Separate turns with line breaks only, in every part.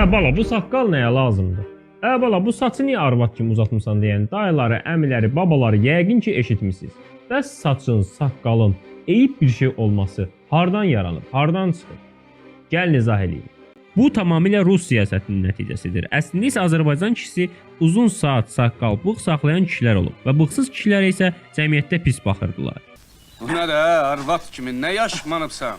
Bala, bu saqqal nəyə lazımdır? Bala, bu saçı niyə arvad kimi uzatmısan deyən dayıları, əmiləri, babaları yəqin ki eşitmisiniz. Bəs saçın, saqqalın eyib bir şey olması hardan yaranıb, hardan çıxıb? Gəlin izah edeyim. Bu tamamilə Rus siyasətinin nəticəsidir. Əslində isə Azərbaycan kişisi uzun saç, saqqal, bığ saxlayan kişilər olub və bığsız kişilərə isə cəmiyyətdə pis baxırdılar.
Bu nə də arvad kimi nə yaşmanıbsan?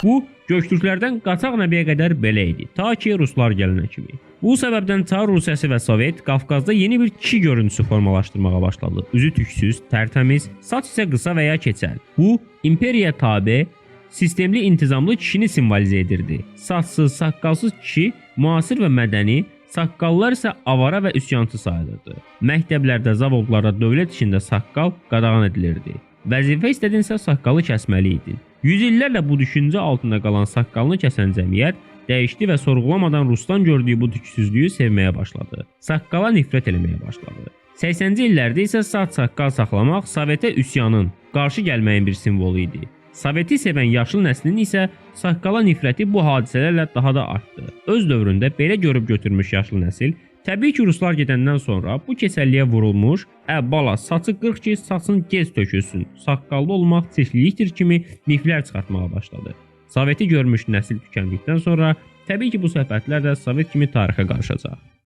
Bu, Göktürklərdən Qaçaq Nəbiyə qədər belə idi, ta ki Ruslar gələnə kimi. Bu səbəbdən Çar Rusiyası və Sovet Qafqazda yeni bir kişi görüntüsü formalaşdırmağa başladı. Üzü tüksüz, tərtəmiz, saç isə qısa və ya keçəl. Bu, imperiyaya tabe, sistemli, intizamlı kişini simvolizə edirdi. Saçsız, saqqalsız kişi müasir və mədəni, saqqallar isə avara və üsyançı sayılırdı. Məktəblərdə, zavodlarda dövlət işində saqqal qadağan edilirdi. Vəzifə istədinsə saqqalı kəsməli idin. Yüzillərlə bu düşüncə altında qalan saqqalını kəsən cəmiyyət dəyişdi və sorğulamadan Rusdan gördüyü bu tüksüzlüyü sevməyə başladı. Saqqala nifrət eləməyə başladı. 80-ci illərdə isə saç-saqqal saxlamaq Sovetə üsyanın, qarşı gəlməyin bir simvolu idi. Soveti sevən yaşlı nəslinin isə saqqala nifrəti bu hadisələrlə daha da artdı. Öz dövründə belə görüb götürmüş yaşlı nəsil təbii ki, Ruslar gedəndən sonra bu keçəlliyə vurulmuş, bala, saçı qırx ki, saçın gec tökülsün, saqqallı olmaq çirklilikdir kimi miflər çıxartmağa başladı. Soveti görmüş nəsil tükəndikdən sonra təbii ki, bu söhbətlər də Sovet kimi tarixə qarışacaq.